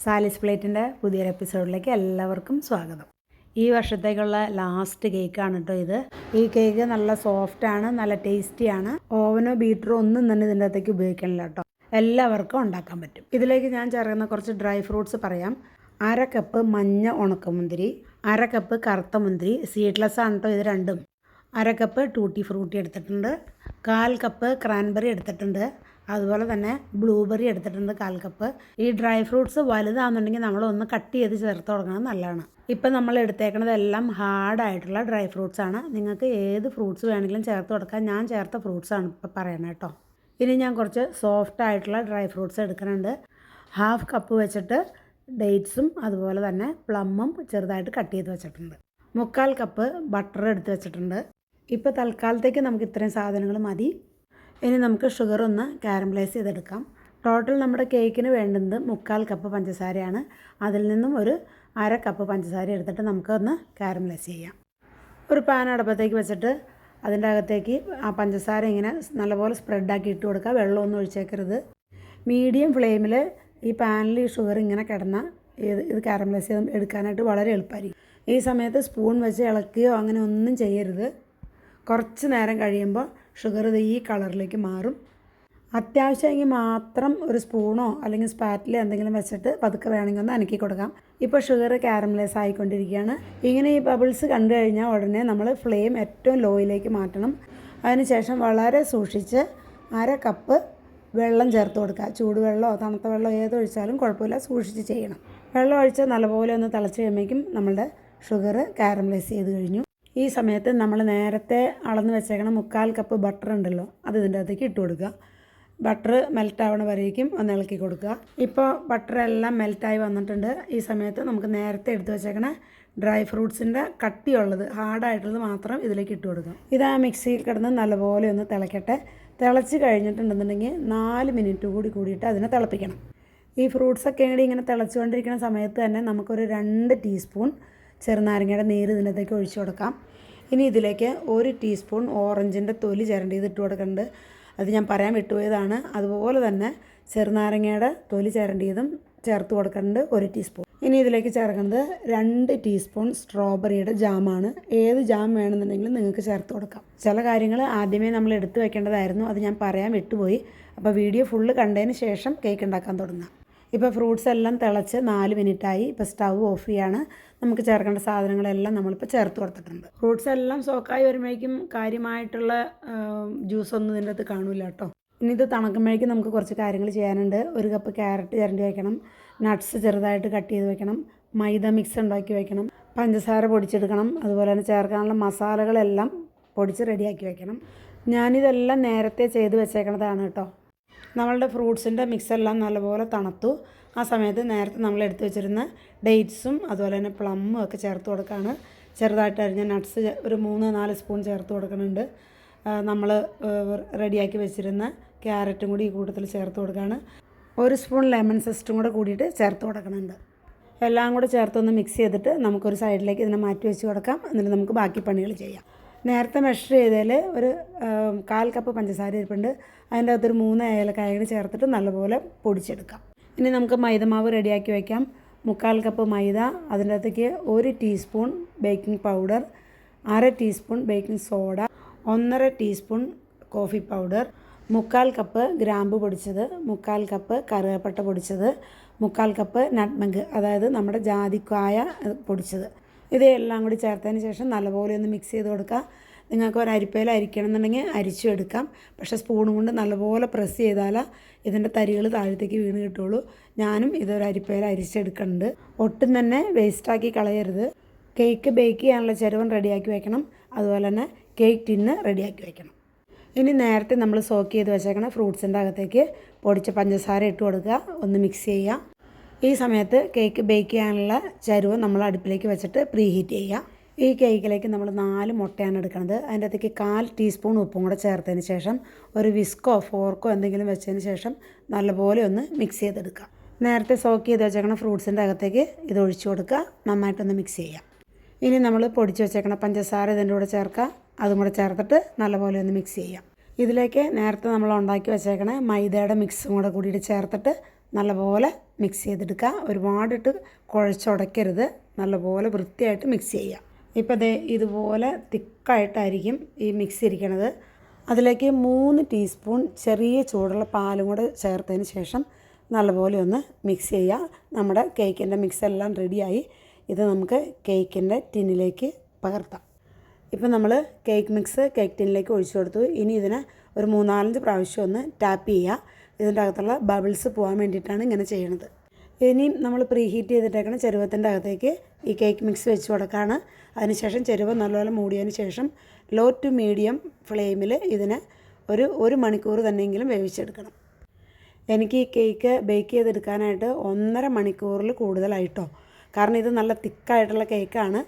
സാലിസ് പ്ലേറ്റിൻ്റെ പുതിയൊരു എപ്പിസോഡിലേക്ക് എല്ലാവർക്കും സ്വാഗതം. ഈ വർഷത്തേക്കുള്ള ലാസ്റ്റ് കേക്കാണ് കേട്ടോ ഇത്. ഈ കേക്ക് നല്ല സോഫ്റ്റാണ്, നല്ല ടേസ്റ്റിയാണ്. ഓവനോ ബീറ്ററോ ഒന്നും തന്നെ ഇതിൻ്റെ അകത്തേക്ക് ഉപയോഗിക്കണില്ല കേട്ടോ. എല്ലാവർക്കും ഉണ്ടാക്കാൻ പറ്റും. ഇതിലേക്ക് ഞാൻ ചേർക്കുന്ന കുറച്ച് ഡ്രൈ ഫ്രൂട്ട്സ് പറയാം. 1/2 കപ്പ് മഞ്ഞ ഉണക്കമുന്തിരി, 1/2 കപ്പ് കറുത്ത മുന്തിരി, സീഡ്ലെസ് ആണ് കേട്ടോ ഇത് രണ്ടും. 1/2 കപ്പ് ടൂട്ടി ഫ്രൂട്ടി എടുത്തിട്ടുണ്ട്, 1/4 കപ്പ് ക്രാൻബെറി എടുത്തിട്ടുണ്ട്, അതുപോലെ തന്നെ ബ്ലൂബെറി എടുത്തിട്ടുണ്ട് 1/4 കപ്പ്. ഈ ഡ്രൈ ഫ്രൂട്ട്സ് വലുതാണെന്നുണ്ടെങ്കിൽ നമ്മളൊന്ന് കട്ട് ചെയ്ത് ചേർത്ത് കൊടുക്കുന്നത് നല്ലതാണ്. ഇപ്പം നമ്മൾ എടുത്തേക്കണതെല്ലാം ഹാർഡായിട്ടുള്ള ഡ്രൈ ഫ്രൂട്ട്സ് ആണ്. നിങ്ങൾക്ക് ഏത് ഫ്രൂട്ട്സ് വേണമെങ്കിലും ചേർത്ത് കൊടുക്കാം. ഞാൻ ചേർത്ത ഫ്രൂട്ട്സാണ് ഇപ്പോൾ പറയണത് കേട്ടോ. ഇനി ഞാൻ കുറച്ച് സോഫ്റ്റ് ആയിട്ടുള്ള ഡ്രൈ ഫ്രൂട്ട്സ് എടുക്കുന്നുണ്ട്. 1/2 കപ്പ് വെച്ചിട്ട് ഡേറ്റ്സും അതുപോലെ തന്നെ പ്ലമ്മും ചെറുതായിട്ട് കട്ട് ചെയ്ത് വെച്ചിട്ടുണ്ട്. 3/4 കപ്പ് ബട്ടർ എടുത്ത് വെച്ചിട്ടുണ്ട്. ഇപ്പോൾ തൽക്കാലത്തേക്ക് നമുക്ക് ഇത്രയും സാധനങ്ങൾ മതി. ഇനി നമുക്ക് ഷുഗർ ഒന്ന് കാരമലൈസ് ചെയ്തെടുക്കാം. ടോട്ടൽ നമ്മുടെ കേക്കിന് വേണ്ടുന്നത് 3/4 കപ്പ് പഞ്ചസാരയാണ്. അതിൽ നിന്നും ഒരു 1/2 കപ്പ് പഞ്ചസാര എടുത്തിട്ട് നമുക്കൊന്ന് കാരമലൈസ് ചെയ്യാം. ഒരു പാൻ അടുപ്പത്തേക്ക് വെച്ചിട്ട് അതിൻ്റെ അകത്തേക്ക് ആ പഞ്ചസാര ഇങ്ങനെ നല്ലപോലെ സ്പ്രെഡാക്കി ഇട്ട് കൊടുക്കുക. വെള്ളമൊന്നും ഒഴിച്ചേക്കരുത്. മീഡിയം ഫ്ലെയിമിൽ ഈ പാനിൽ ഈ ഷുഗർ ഇങ്ങനെ കിടന്നാൽ ഇത് കാരമലൈസ് ചെയ്ത് എടുക്കാനായിട്ട് വളരെ എളുപ്പമായിരിക്കും. ഈ സമയത്ത് സ്പൂൺ വെച്ച് ഇളക്കുകയോ അങ്ങനെ ഒന്നും ചെയ്യരുത്. കുറച്ച് നേരം കഴിയുമ്പോൾ ഷുഗർ ഇത് ഈ കളറിലേക്ക് മാറും. അത്യാവശ്യമെങ്കിൽ മാത്രം ഒരു സ്പൂണോ അല്ലെങ്കിൽ സ്പാറ്റിലോ എന്തെങ്കിലും വെച്ചിട്ട് പതുക്കെ വേണമെങ്കിൽ ഒന്ന് അനക്കി കൊടുക്കാം. ഇപ്പോൾ ഷുഗർ കാരമലൈസ് ആയിക്കൊണ്ടിരിക്കുകയാണ്. ഇങ്ങനെ ഈ ബബിൾസ് കണ്ടു കഴിഞ്ഞാൽ ഉടനെ നമ്മൾ ഫ്ലെയിം ഏറ്റവും ലോയിലേക്ക് മാറ്റണം. അതിനുശേഷം വളരെ സൂക്ഷിച്ച് 1/2 കപ്പ് വെള്ളം ചേർത്ത് കൊടുക്കുക. ചൂടുവെള്ളമോ തണുത്ത വെള്ളമോ ഏതൊഴിച്ചാലും കുഴപ്പമില്ല, സൂക്ഷിച്ച് ചെയ്യണം. വെള്ളം ഒഴിച്ച് നല്ലപോലെ ഒന്ന് തിളച്ച് കഴിയുമ്പോഴേക്കും നമ്മളുടെ ഷുഗർ കാരമലൈസ് ചെയ്ത് കഴിഞ്ഞു. ഈ സമയത്ത് നമ്മൾ നേരത്തെ അളന്ന് വെച്ചേക്കണം 3/4 കപ്പ് ബട്ടർ ഉണ്ടല്ലോ, അത് ഇതിൻ്റെ അകത്തേക്ക് ഇട്ട് കൊടുക്കുക. ബട്ടർ മെൽറ്റാവണ വരേക്കും ഒന്ന് ഇളക്കി കൊടുക്കുക. ഇപ്പോൾ ബട്ടറെല്ലാം മെൽറ്റായി വന്നിട്ടുണ്ട്. ഈ സമയത്ത് നമുക്ക് നേരത്തെ എടുത്ത് വെച്ചേക്കണ ഡ്രൈ ഫ്രൂട്ട്സിൻ്റെ കട്ടിയുള്ളത് ഹാർഡായിട്ടുള്ളത് മാത്രം ഇതിലേക്ക് ഇട്ട് കൊടുക്കാം. ഇത് ആ മിക്സിയിൽ കിടന്ന് നല്ലപോലെ ഒന്ന് തിളയ്ക്കട്ടെ. തിളച്ച് കഴിഞ്ഞിട്ടുണ്ടെന്നുണ്ടെങ്കിൽ 4 മിനിറ്റ് കൂടിയിട്ട് അതിനെ തിളപ്പിക്കണം. ഈ ഫ്രൂട്ട്സൊക്കെ ഇങ്ങനെ തിളച്ചുകൊണ്ടിരിക്കുന്ന സമയത്ത് തന്നെ നമുക്കൊരു 2 ടീസ്പൂൺ ചെറുനാരങ്ങയുടെ നീര് ഇതിനകത്തേക്ക് ഒഴിച്ചു കൊടുക്കാം. ഇനി ഇതിലേക്ക് 1 ടീസ്പൂൺ ഓറഞ്ചിൻ്റെ തൊലി ചിരണ്ടിയത് ഇട്ട് കൊടുക്കുന്നുണ്ട്. അത് ഞാൻ പറയാൻ വിട്ടുപോയതാണ്. അതുപോലെ തന്നെ ചെറുനാരങ്ങയുടെ തൊലി ചിരണ്ടിയതും ചേർത്ത് കൊടുക്കുന്നുണ്ട് 1 ടീസ്പൂൺ. ഇനി ഇതിലേക്ക് ചേർക്കുന്നത് 2 ടീസ്പൂൺ സ്ട്രോബെറിയുടെ ജാമാണ്. ഏത് ജാം വേണമെന്നുണ്ടെങ്കിലും നിങ്ങൾക്ക് ചേർത്ത് കൊടുക്കാം. ചില കാര്യങ്ങൾ ആദ്യമേ നമ്മൾ എടുത്തു വെക്കേണ്ടതായിരുന്നു, അത് ഞാൻ പറയാൻ വിട്ടുപോയി. അപ്പോൾ വീഡിയോ ഫുള്ള് കണ്ടതിന് ശേഷം കേക്ക് ഉണ്ടാക്കാൻ തുടങ്ങാം. ഇപ്പോൾ ഫ്രൂട്ട്സ് എല്ലാം തിളച്ച് 4 മിനിറ്റായി. ഇപ്പോൾ സ്റ്റവ് ഓഫ് ചെയ്യാണ്. നമുക്ക് ചേർക്കേണ്ട സാധനങ്ങളെല്ലാം നമ്മളിപ്പോൾ ചേർത്ത് കൊടുത്തിട്ടുണ്ട്. ഫ്രൂട്ട്സ് എല്ലാം സോക്കായി വരുമ്പോഴേക്കും കാര്യമായിട്ടുള്ള ജ്യൂസൊന്നും ഇതിൻ്റെ അകത്ത് കാണില്ല കേട്ടോ. ഇനി ഇത് തണുക്കുമ്പോഴേക്കും നമുക്ക് കുറച്ച് കാര്യങ്ങൾ ചെയ്യാനുണ്ട്. 1 കപ്പ് ക്യാരറ്റ് ചിരണ്ടി വയ്ക്കണം, നട്ട്സ് ചെറുതായിട്ട് കട്ട് ചെയ്ത് വെക്കണം, മൈദ മിക്സ് ഉണ്ടാക്കി വയ്ക്കണം, പഞ്ചസാര പൊടിച്ചെടുക്കണം, അതുപോലെ തന്നെ ചേർക്കാനുള്ള മസാലകളെല്ലാം പൊടിച്ച് റെഡിയാക്കി വയ്ക്കണം. ഞാനിതെല്ലാം നേരത്തെ ചെയ്ത് വെച്ചേക്കണതാണ് കേട്ടോ. നമ്മളുടെ ഫ്രൂട്ട്സിൻ്റെ മിക്സെല്ലാം നല്ലപോലെ തണുത്തു. ആ സമയത്ത് നേരത്തെ നമ്മൾ എടുത്ത് വെച്ചിരുന്ന ഡേറ്റ്സും അതുപോലെ തന്നെ പ്ലമ്മും ഒക്കെ ചേർത്ത് കൊടുക്കുകയാണ്. ചെറുതായിട്ട് അരിഞ്ഞ നട്ട്സ് ഒരു 3-4 സ്പൂൺ ചേർത്ത് കൊടുക്കുന്നുണ്ട്. നമ്മൾ റെഡിയാക്കി വെച്ചിരുന്ന ക്യാരറ്റും കൂടി ഈ കൂട്ടത്തിൽ ചേർത്ത് കൊടുക്കുകയാണ്. 1 സ്പൂൺ ലെമൺ സിസ്റ്റും കൂടെ കൂടിയിട്ട് ചേർത്ത് കൊടുക്കുന്നുണ്ട്. എല്ലാം കൂടെ ചേർത്തൊന്ന് മിക്സ് ചെയ്തിട്ട് നമുക്കൊരു സൈഡിലേക്ക് ഇതിനെ മാറ്റി വെച്ച് കൊടുക്കാം. എന്നിട്ട് നമുക്ക് ബാക്കി പണികൾ ചെയ്യാം. നേരത്തെ മെഷർ ചെയ്തതിൽ ഒരു 1/4 കപ്പ് പഞ്ചസാര ഇരിപ്പുണ്ട്. അതിൻ്റെ അകത്തൊരു 3 ഏലക്കായ ചേർത്തിട്ട് നല്ലപോലെ പൊടിച്ചെടുക്കാം. ഇനി നമുക്ക് മൈദമാവ് റെഡിയാക്കി വയ്ക്കാം. 3/4 കപ്പ് മൈദ, അതിൻ്റെ അകത്തേക്ക് 1 teaspoon baking powder, 1/2 teaspoon baking soda, 1/2 teaspoon coffee powder, 3/4 cup ഗ്രാമ്പു പൊടിച്ചത്, 3/4 കപ്പ് കറുകപ്പട്ട പൊടിച്ചത്, 3/4 കപ്പ് നട്ട്മഗ് അതായത് നമ്മുടെ ജാതിക്കായ പൊടിച്ചത്. ഇതെല്ലാം കൂടി ചേർത്തതിന് ശേഷം നല്ലപോലെ ഒന്ന് മിക്സ് ചെയ്ത് കൊടുക്കുക. നിങ്ങൾക്ക് ഒരു അരിപ്പയിൽ അരിക്കണം എന്നുണ്ടെങ്കിൽ അരിച്ചും എടുക്കാം. പക്ഷേ സ്പൂണും കൊണ്ട് നല്ലപോലെ പ്രസ് ചെയ്താൽ ഇതിൻ്റെ തരികൾ താഴത്തേക്ക് വീണ് കിട്ടുള്ളൂ. ഞാനും ഇതൊരു അരിപ്പയിൽ അരിച്ചെടുക്കുന്നുണ്ട്. ഒട്ടും തന്നെ വേസ്റ്റാക്കി കളയരുത്. കേക്ക് ബേക്ക് ചെയ്യാനുള്ള ചരുവൻ റെഡിയാക്കി വയ്ക്കണം. അതുപോലെ തന്നെ കേക്ക് ടിന്ന് റെഡിയാക്കി വയ്ക്കണം. ഇനി നേരത്തെ നമ്മൾ സോക്ക് ചെയ്ത് വെച്ചേക്കണം ഫ്രൂട്ട്സിൻ്റെ അകത്തേക്ക് പൊടിച്ച പഞ്ചസാര ഇട്ട് കൊടുക്കുക. ഒന്ന് മിക്സ് ചെയ്യുക. ഈ സമയത്ത് കേക്ക് ബേക്ക് ചെയ്യാനുള്ള ചരുവം നമ്മൾ അടുപ്പിലേക്ക് വെച്ചിട്ട് പ്രീ ഹീറ്റ് ചെയ്യുക. ഈ കേക്കിലേക്ക് നമ്മൾ 4 മുട്ടയാണ് എടുക്കുന്നത്. അതിൻ്റെ അകത്തേക്ക് 1/4 ടീസ്പൂൺ ഉപ്പും കൂടെ ചേർത്തതിന് ശേഷം ഒരു വിസ്കോ ഫോർക്കോ എന്തെങ്കിലും വെച്ചതിന് ശേഷം നല്ലപോലെ ഒന്ന് മിക്സ് ചെയ്തെടുക്കുക. നേരത്തെ സോക്ക് ചെയ്ത് വെച്ചേക്കണ ഫ്രൂട്ട്സിൻ്റെ അകത്തേക്ക് ഇത് ഒഴിച്ചു കൊടുക്കുക. നന്നായിട്ടൊന്ന് മിക്സ് ചെയ്യുക. ഇനി നമ്മൾ പൊടിച്ച് വെച്ചേക്കണ പഞ്ചസാര ഇതിൻ്റെ കൂടെ ചേർക്കുക. അതും കൂടെ ചേർത്തിട്ട് നല്ലപോലെ ഒന്ന് മിക്സ് ചെയ്യുക. ഇതിലേക്ക് നേരത്തെ നമ്മൾ ഉണ്ടാക്കി വെച്ചേക്കണ മൈദയുടെ മിക്സും കൂടെ കൂടിയിട്ട് ചേർത്തിട്ട് നല്ലപോലെ മിക്സ് ചെയ്തെടുക്കുക. ഒരുപാടിട്ട് കുഴച്ചുടയ്ക്കരുത്, നല്ലപോലെ വൃത്തിയായിട്ട് മിക്സ് ചെയ്യുക. ഇപ്പോൾ ദേ ഇതുപോലെ തിക്കായിട്ടായിരിക്കും ഈ മിക്സ് ഇരിക്കണത്. അതിലേക്ക് 3 ടീസ്പൂൺ ചെറിയ ചൂടുള്ള പാലും കൂടെ ചേർത്തതിന് ശേഷം നല്ലപോലെ ഒന്ന് മിക്സ് ചെയ്യുക. നമ്മുടെ കേക്കിൻ്റെ മിക്സ് എല്ലാം റെഡിയായി. ഇത് നമുക്ക് കേക്കിൻ്റെ ടിന്നിലേക്ക് പകർത്താം. ഇപ്പം നമ്മൾ കേക്ക് മിക്സ് കേക്ക് ടിന്നിലേക്ക് ഒഴിച്ചു കൊടുത്തു. ഇനി ഇതിനെ ഒരു 3-4 പ്രാവശ്യം ഒന്ന് ടാപ്പ് ചെയ്യുക. ഇതിൻ്റെ അകത്തുള്ള ബബിൾസ് പോകാൻ വേണ്ടിയിട്ടാണ് ഇങ്ങനെ ചെയ്യണത്. ഇനിയും നമ്മൾ പ്രീ ഹീറ്റ് ചെയ്തിട്ടേക്കണം ചെരുവത്തിൻ്റെ അകത്തേക്ക് ഈ കേക്ക് മിക്സ് വെച്ച് കൊടുക്കുകയാണ്. അതിനുശേഷം ചെരുവ നല്ലപോലെ മൂടിയതിന് ശേഷം ലോ ടു മീഡിയം ഫ്ലെയിമിൽ ഇതിനെ ഒരു മണിക്കൂർ തന്നെയെങ്കിലും വേവിച്ചെടുക്കണം. എനിക്ക് ഈ കേക്ക് ബേക്ക് ചെയ്തെടുക്കാനായിട്ട് 1.5 മണിക്കൂറിൽ കൂടുതലായിട്ടോ. കാരണം ഇത് നല്ല തിക്കായിട്ടുള്ള കേക്കാണ്.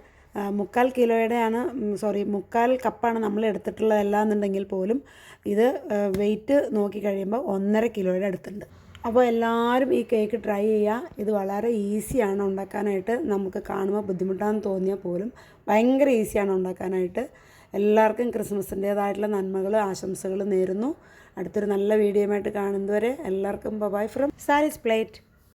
3/4 കപ്പാണ് നമ്മൾ എടുത്തിട്ടുള്ളതല്ല എന്നുണ്ടെങ്കിൽ പോലും ഇത് വെയിറ്റ് നോക്കി കഴിയുമ്പോൾ 1.5 കിലോയുടെ അടുത്തുണ്ട്. അപ്പോൾ എല്ലാവരും ഈ കേക്ക് ട്രൈ ചെയ്യുക. ഇത് വളരെ ഈസിയാണ് ഉണ്ടാക്കാനായിട്ട്. നമുക്ക് കാണുമ്പോൾ ബുദ്ധിമുട്ടാണെന്ന് തോന്നിയാൽ പോലും ഭയങ്കര ഈസിയാണ് ഉണ്ടാക്കാനായിട്ട്. എല്ലാവർക്കും ക്രിസ്മസിൻ്റേതായിട്ടുള്ള നന്മകൾ ആശംസകൾ നേരുന്നു. അടുത്തൊരു നല്ല വീഡിയോയുമായിട്ട് കാണുന്നതുവരെ എല്ലാവർക്കും ബൈ ഫ്രം സാരീസ് പ്ലേറ്റ്.